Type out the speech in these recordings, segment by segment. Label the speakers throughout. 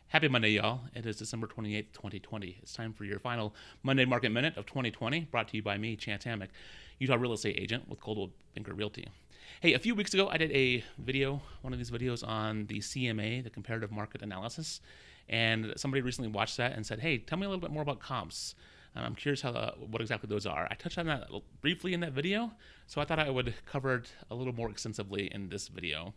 Speaker 1: Happy Monday, y'all. It is December 28th, 2020. It's time for your final Monday Market Minute of 2020, brought to you by me, Chance Hammock, Utah real estate agent with Coldwell Banker Realty. Hey, a few weeks ago, I did a video, one of these videos on the CMA, the Comparative Market Analysis, and somebody recently watched that and said, hey, tell me a little bit more about comps. I'm curious what exactly those are. I touched on that briefly in that video, so I thought I would cover it a little more extensively in this video.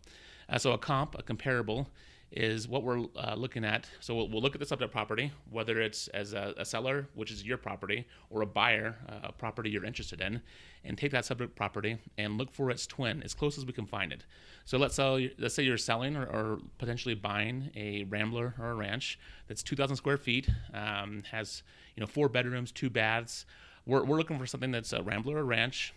Speaker 1: So a comp, a comparable, is what we're looking at. So we'll look at the subject property, whether it's as a seller, which is your property, or a buyer, a property you're interested in, and take that subject property and look for its twin, as close as we can find it. So let's say you're selling or potentially buying a Rambler or a ranch that's 2,000 square feet, has 4 bedrooms, 2 baths. We're looking for something that's a Rambler or ranch.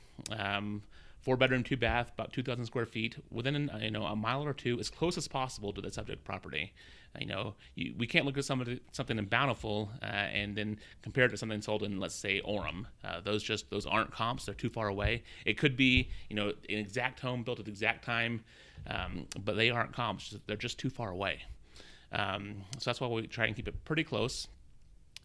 Speaker 1: 4-bedroom, 2-bath, about 2,000 square feet, within a mile or two, as close as possible to the subject property. We can't look at something in Bountiful and then compare it to something sold in, let's say, Orem. Those aren't comps; they're too far away. It could be an exact home built at the exact time, but they aren't comps; they're just too far away. So that's why we try and keep it pretty close.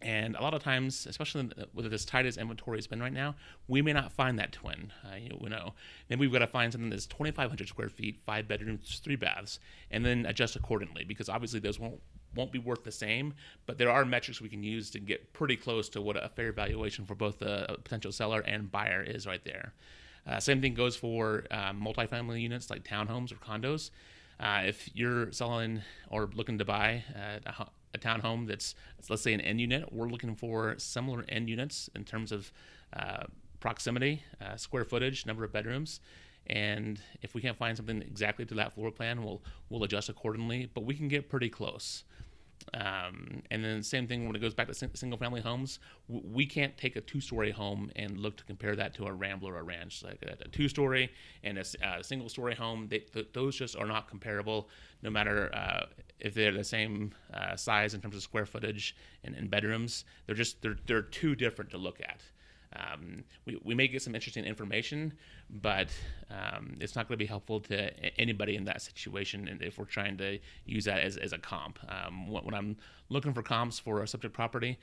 Speaker 1: And a lot of times, especially with as tight as inventory has been right now, we may not find that twin. Maybe we've got to find something that's 2,500 square feet, 5 bedrooms, 3 baths, and then adjust accordingly, because obviously those won't be worth the same, but there are metrics we can use to get pretty close to what a fair valuation for both the potential seller and buyer is right there. Same thing goes for multifamily units like townhomes or condos. If you're selling or looking to buy a townhome that's, let's say, an end unit, we're looking for similar end units in terms of proximity, square footage, number of bedrooms. And if we can't find something exactly to that floor plan, we'll adjust accordingly, but we can get pretty close. And then same thing when it goes back to single-family homes. We can't take a 2-story home and look to compare that to a Rambler or a ranch. Like a 2-story and a single-story home, those just are not comparable, no matter if they're the same size in terms of square footage and bedrooms. They're too different to look at. We may get some interesting information, but it's not going to be helpful to anybody in that situation. And if we're trying to use that as a comp, when I'm looking for comps for a subject property,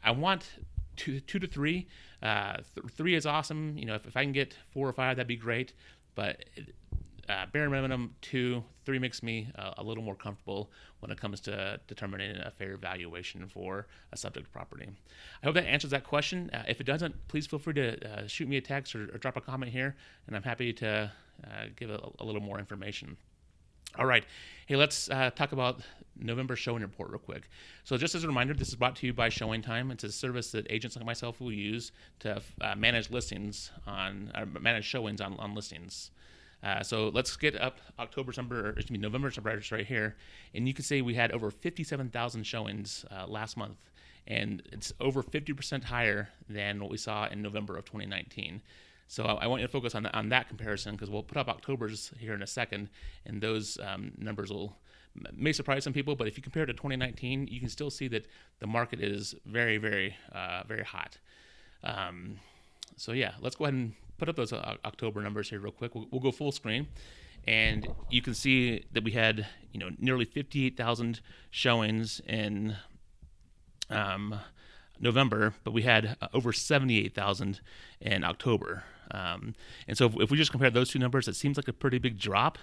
Speaker 1: I want two to three. 3 is awesome. If I can get 4 or 5, that'd be great. But bare minimum 2, 3 makes me a little more comfortable when it comes to determining a fair valuation for a subject property. I hope that answers that question. If it doesn't, please feel free to shoot me a text or drop a comment here, and I'm happy to give a little more information. All right. Hey, let's talk about November showing report real quick. So just as a reminder, this is brought to you by Showing Time. It's a service that agents like myself will use to manage manage showings on listings. So let's get up November numbers right here, and you can see we had over 57,000 showings last month, and it's over 50% higher than what we saw in November of 2019. So I want you to focus on that comparison, because we'll put up October's here in a second, and those numbers may surprise some people. But if you compare it to 2019, you can still see that the market is very, very, very hot. So yeah, let's go ahead and put up those October numbers here real quick. We'll go full screen, and you can see that we had nearly 58,000 showings in November, but we had over 78,000 in October. And so if we just compare those two numbers, it seems like a pretty big drop.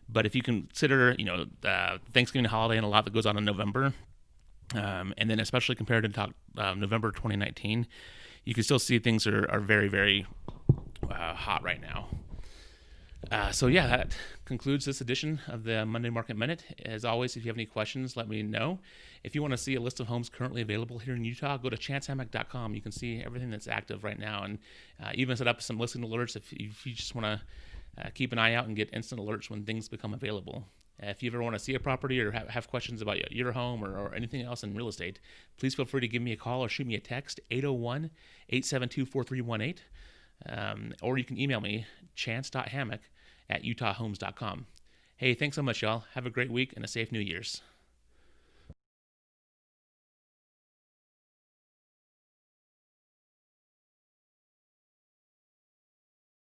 Speaker 1: But if you consider the Thanksgiving holiday and a lot that goes on in November, and then especially compared to November 2019, you can still see things are very, very hot right now. So yeah, that concludes this edition of the Monday Market Minute. As always, if you have any questions, let me know. If you want to see a list of homes currently available here in Utah, go to chancehammock.com. You can see everything that's active right now, and even set up some listing alerts if you just want to keep an eye out and get instant alerts when things become available. If you ever want to see a property or have questions about your home or anything else in real estate, please feel free to give me a call or shoot me a text, 801-872-4318. Or you can email me, chance.hammock@utahhomes.com. Hey, thanks so much, y'all. Have a great week and a safe New Year's.